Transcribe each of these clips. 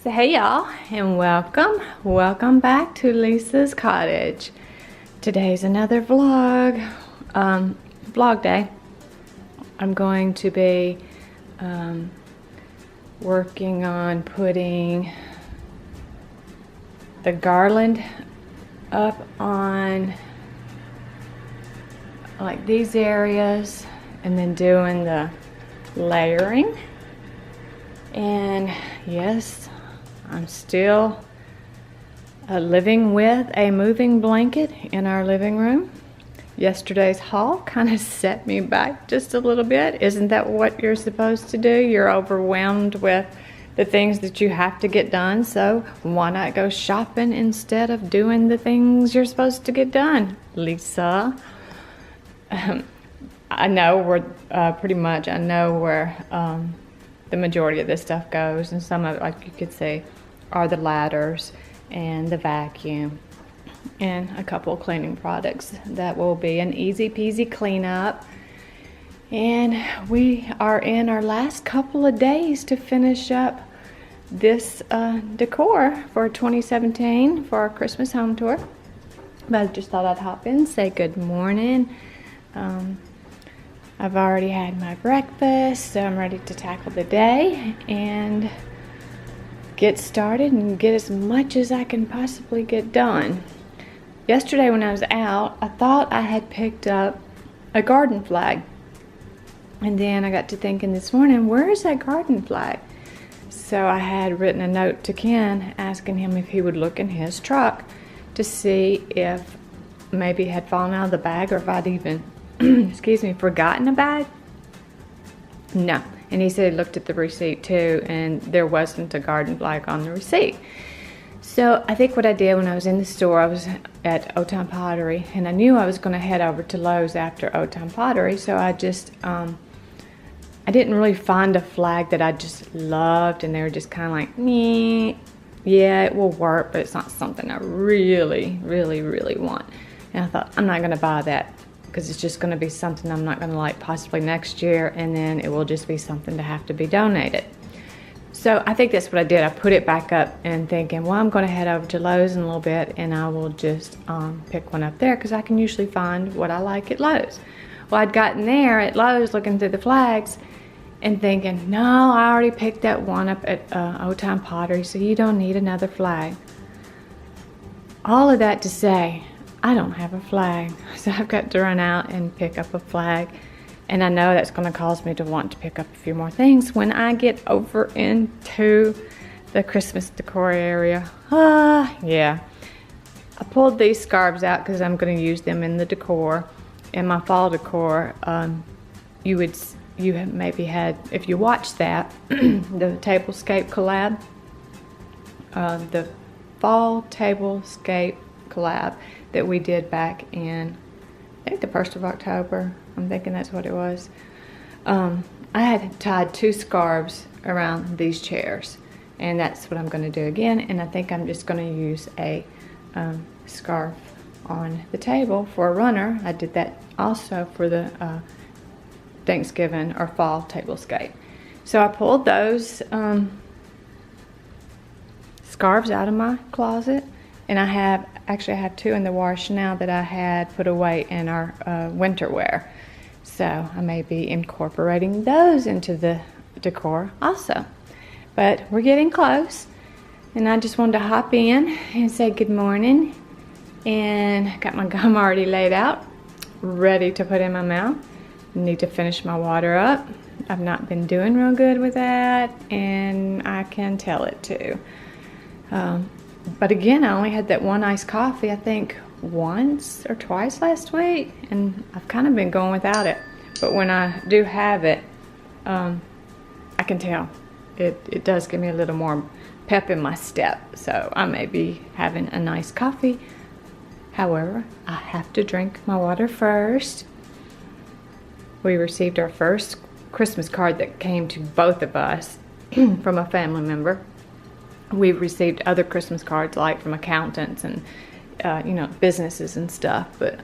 So hey y'all, and welcome back to Lisa's Cottage. Today's another vlog day. I'm going to be working on putting the garland up on like these areas and then doing the layering. And yes, I'm still living with a moving blanket in our living room. Yesterday's haul kind of set me back just a little bit. Isn't that what you're supposed to do? You're overwhelmed with the things that you have to get done, so why not go shopping instead of doing the things you're supposed to get done, Lisa? I know where the majority of this stuff goes, and some of it, like you could see, are the ladders and the vacuum and a couple of cleaning products. That will be an easy peasy cleanup. And we are in our last couple of days to finish up this decor for 2017 for our Christmas home tour. But I just thought I'd hop in and say good morning. I've already had my breakfast, so I'm ready to tackle the day and get started and get as much as I can possibly get done. Yesterday when I was out, I thought I had picked up a garden flag. And then I got to thinking this morning, where is that garden flag? So I had written a note to Ken asking him if he would look in his truck to see if maybe it had fallen out of the bag or if I'd even forgotten a bag. No. And he said he looked at the receipt too, and there wasn't a garden flag on the receipt. So I think what I did when I was in the store, I was at Old Time Pottery, and I knew I was going to head over to Lowe's after Old Time Pottery, so I just, I didn't really find a flag that I just loved, and they were just kind of like, meh, yeah, it will work, but it's not something I really, really, really want. And I thought, I'm not going to buy that, because it's just going to be something I'm not going to like possibly next year, and then it will just be something to have to be donated. So I think that's what I did. I put it back up and thinking, well, I'm going to head over to Lowe's in a little bit, and I will just pick one up there, because I can usually find what I like at Lowe's. Well, I'd gotten there at Lowe's looking through the flags and thinking, no, I already picked that one up at Old Time Pottery, so you don't need another flag. All of that to say, I don't have a flag, so I've got to run out and pick up a flag. And I know that's going to cause me to want to pick up a few more things when I get over into the Christmas decor area. Yeah. I pulled these scarves out because I'm going to use them in the decor. In my fall decor, you have maybe had, if you watched that, the tablescape collab, the fall tablescape collab that we did back in, I think the 1st of October. I'm thinking that's what it was. I had tied 2 scarves around these chairs, and that's what I'm going to do again. And I think I'm just going to use a scarf on the table for a runner. I did that also for the Thanksgiving or fall tablescape. So I pulled those scarves out of my closet, and I have 2 in the wash now that I had put away in our winter wear. So I may be incorporating those into the decor also. But we're getting close, and I just wanted to hop in and say good morning. And got my gum already laid out, ready to put in my mouth. Need to finish my water up. I've not been doing real good with that, and I can tell it too. But again, I only had that one iced coffee, I think, once or twice last week, and I've kind of been going without it. But when I do have it, I can tell it does give me a little more pep in my step. So I may be having a nice coffee. However, I have to drink my water first. We received our first Christmas card that came to both of us from a family member. We've received other Christmas cards, like from accountants and businesses and stuff, but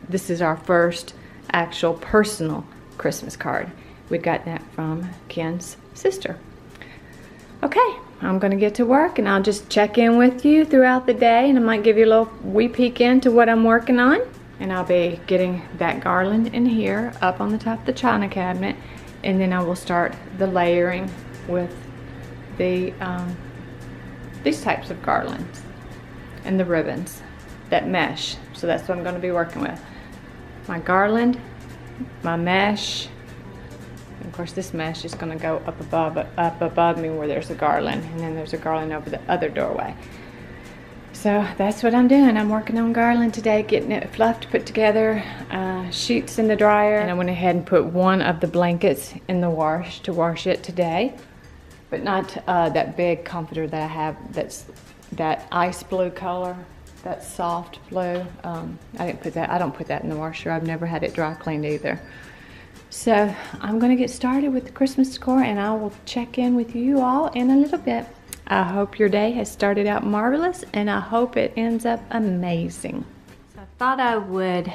this is our first actual personal Christmas card. We got that from Ken's sister. Okay, I'm gonna get to work, and I'll just check in with you throughout the day, and I might give you a little wee peek into what I'm working on. And I'll be getting that garland in here up on the top of the china cabinet, and then I will start the layering with the these types of garlands and the ribbons that mesh. So that's what I'm going to be working with. My garland, my mesh. Of course, this mesh is going to go up above me where there's a garland, and then there's a garland over the other doorway. So that's what I'm doing. I'm working on garland today, getting it fluffed, put together, sheets in the dryer, and I went ahead and put one of the blankets in the wash to wash it today, but not that big comforter that I have that's that ice blue color, that soft blue. I didn't put that. I don't put that in the washer. I've never had it dry cleaned either. So I'm going to get started with the Christmas decor, and I will check in with you all in a little bit. I hope your day has started out marvelous, and I hope it ends up amazing. So I thought I would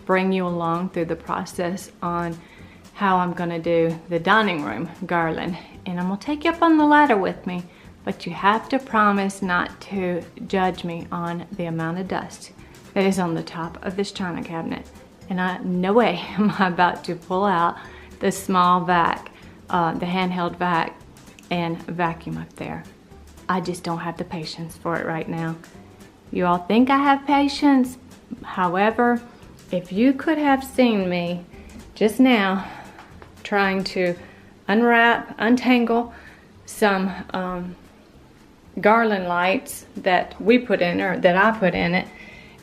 bring you along through the process on how I'm going to do the dining room garland, and I'm going to take you up on the ladder with me, but you have to promise not to judge me on the amount of dust that is on the top of this china cabinet. And no way am I about to pull out the small vac, the handheld vac, and vacuum up there. I just don't have the patience for it right now. You all think I have patience. However, if you could have seen me just now trying to untangle some garland lights that we put in, or that I put in it,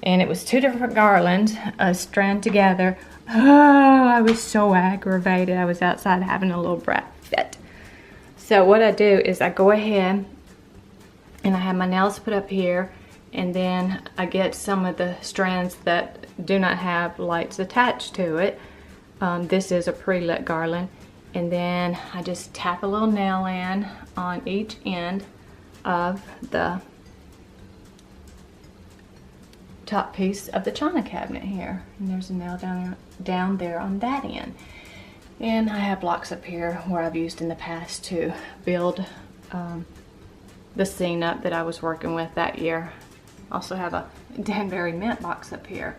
and it was two different garlands strand together. Oh, I was so aggravated. I was outside having a little brat fit. So what I do is I go ahead and I have my nails put up here, and then I get some of the strands that do not have lights attached to it. This is a pre-lit garland, and then I just tap a little nail in on each end of the top piece of the china cabinet here, and there's a nail down there on that end. And I have blocks up here where I've used in the past to build the scene up that I was working with that year. Also have a Danbury mint box up here.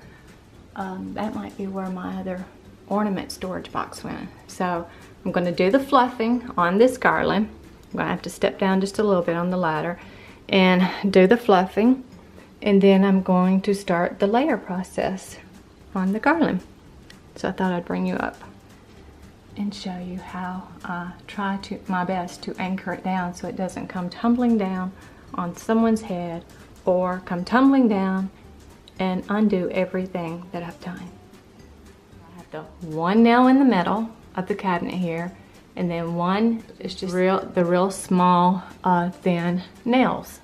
That might be where my other ornament storage box went. So I'm going to do the fluffing on this garland. I'm going to have to step down just a little bit on the ladder and do the fluffing, and then I'm going to start the layer process on the garland. So I thought I'd bring you up and show you how I try my best to anchor it down so it doesn't come tumbling down on someone's head, or come tumbling down and undo everything that I've done. I have the one nail in the middle of the cabinet here, and then one is just the real small thin nails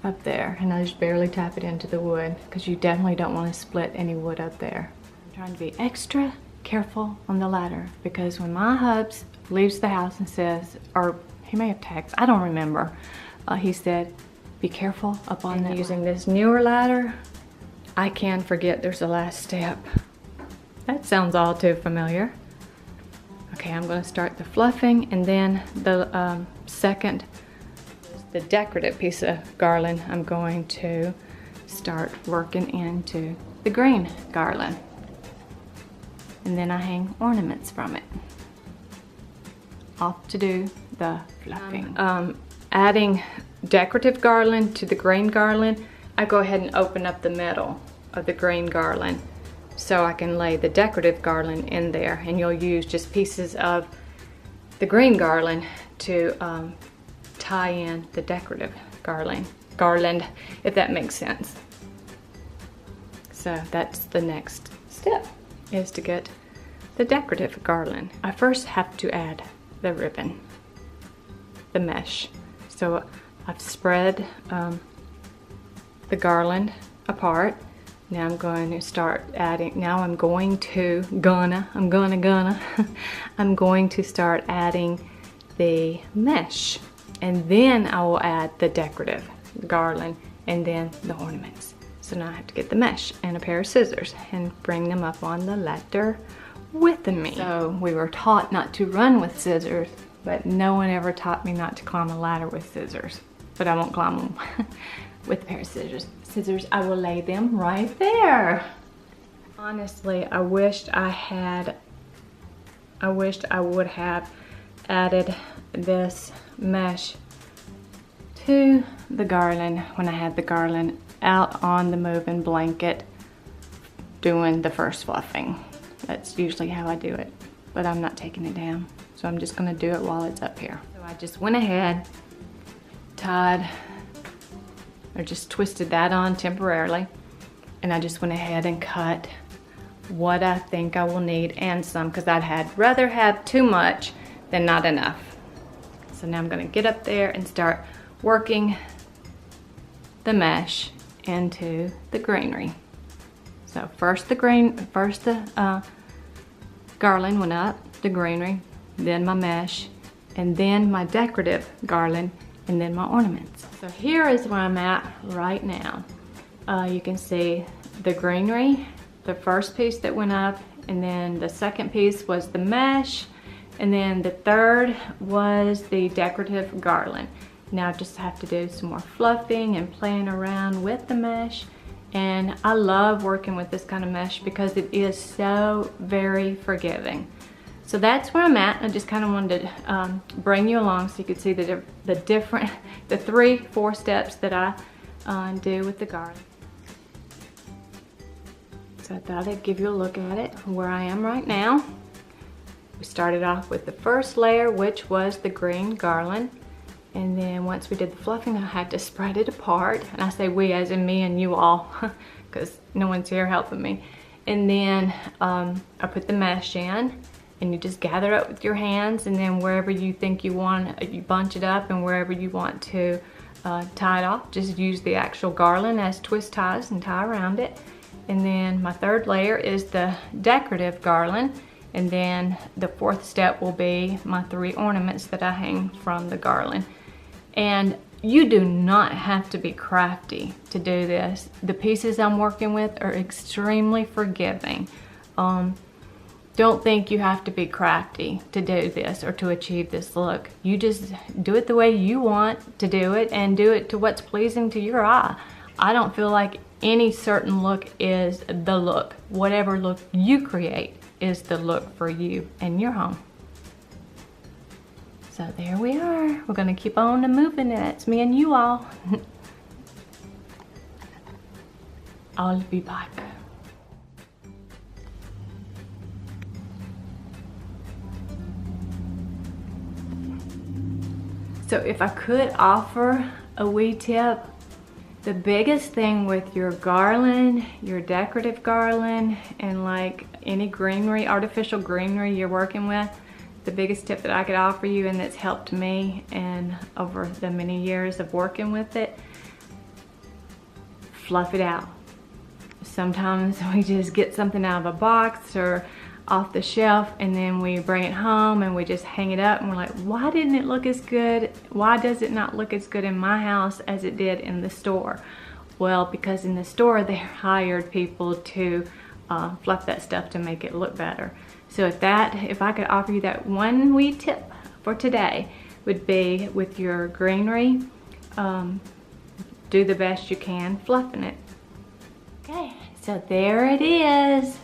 up there, and I just barely tap it into the wood because you definitely don't want to split any wood up there. I'm trying to be extra careful on the ladder, because when my hubs leaves the house and says, or he may have texted, I don't remember, he said, be careful up on that. Using this newer ladder, I can forget there's a last step. That sounds all too familiar. Okay, I'm going to start the fluffing, and then the second, the decorative piece of garland, I'm going to start working into the green garland. And then I hang ornaments from it. Off to do the fluffing. Adding decorative garland to the green garland, I go ahead and open up the middle of the green garland so I can lay the decorative garland in there, and you'll use just pieces of the green garland to tie in the decorative garland, if that makes sense. So that's the next step, is to get the decorative garland. I first have to add the ribbon, the mesh. So I've spread the garland apart. Now I'm going to start adding, I'm going to start adding the mesh, and then I will add the decorative garland and then the ornaments. So now I have to get the mesh and a pair of scissors and bring them up on the ladder with me. So we were taught not to run with scissors but no one ever taught me not to climb a ladder with scissors. But I won't climb them with a pair of scissors. I will lay them right there. Honestly, I wished I would have added this mesh to the garland when I had the garland out on the moving blanket doing the first fluffing. That's usually how I do it, but I'm not taking it down. So I'm just gonna do it while it's up here. So I just went ahead, tied, or just twisted that on temporarily, and I just went ahead and cut what I think I will need and some, because I'd rather have too much than not enough. So now I'm gonna get up there and start working the mesh into the greenery. So first the garland went up, the greenery, then my mesh, and then my decorative garland, and then my ornaments. So here is where I'm at right now. You can see the greenery, the first piece that went up, and then the second piece was the mesh, and then the third was the decorative garland. Now I just have to do some more fluffing and playing around with the mesh. And I love working with this kind of mesh because it is so very forgiving. So that's where I'm at. I just kind of wanted to bring you along so you could see the 3-4 steps that I do with the garland. So I thought I'd give you a look at it, where I am right now. We started off with the first layer, which was the green garland. And then once we did the fluffing, I had to spread it apart. And I say we as in me and you all, because no one's here helping me. And then I put the mesh in, and you just gather it with your hands, and then wherever you think you want, you bunch it up, and wherever you want to tie it off, just use the actual garland as twist ties and tie around it. And then my third layer is the decorative garland. And then the fourth step will be my 3 ornaments that I hang from the garland. And you do not have to be crafty to do this. The pieces I'm working with are extremely forgiving. Don't think you have to be crafty to do this or to achieve this look. You just do it the way you want to do it, and do it to what's pleasing to your eye. I don't feel like any certain look is the look. Whatever look you create is the look for you and your home. So there we are. We're gonna keep on moving. It's me and you all. I'll be back. So if I could offer a wee tip, the biggest thing with your garland, your decorative garland, and like any greenery, artificial greenery you're working with, the biggest tip that I could offer you, and that's helped me and over the many years of working with it, fluff it out. Sometimes we just get something out of a box or off the shelf, and then we bring it home and we just hang it up, and we're like, why didn't it look as good? Why does it not look as good in my house as it did in the store? Well, because in the store they hired people to fluff that stuff to make it look better. So if I could offer you that one wee tip for today, would be with your greenery, do the best you can fluffing it. Okay, so there it is.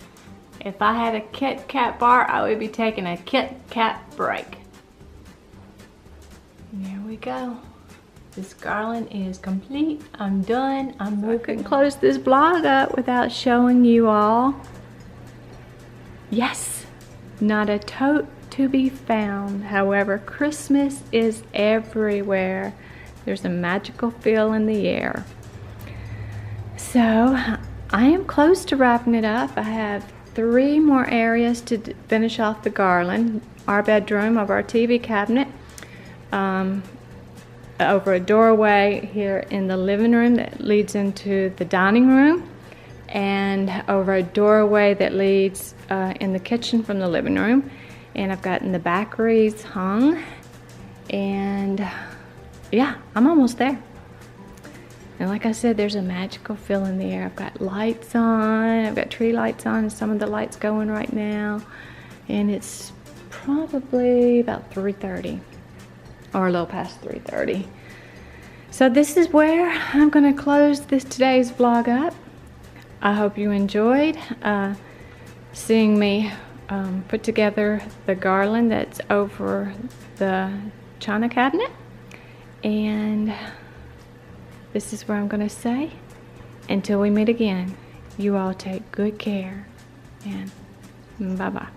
If I had a Kit Kat bar, I would be taking a Kit Kat break. And there we go. This garland is complete. I'm done. I'm moving. I couldn't close this vlog up without showing you all. Yes, not a tote to be found. However, Christmas is everywhere. There's a magical feel in the air. So I am close to wrapping it up. I have 3 more areas to finish off the garland. Our bedroom of our TV cabinet, over a doorway here in the living room that leads into the dining room, and over a doorway that leads in the kitchen from the living room. And I've gotten the back wreaths hung, and yeah, I'm almost there. And like I said, there's a magical feel in the air. I've got lights on, I've got tree lights on, and some of the lights going right now. And it's probably about 3:30 or a little past 3:30. So this is where I'm gonna close today's vlog up. I hope you enjoyed seeing me put together the garland that's over the china cabinet. And this is where I'm gonna say, until we meet again, you all take good care, and bye-bye.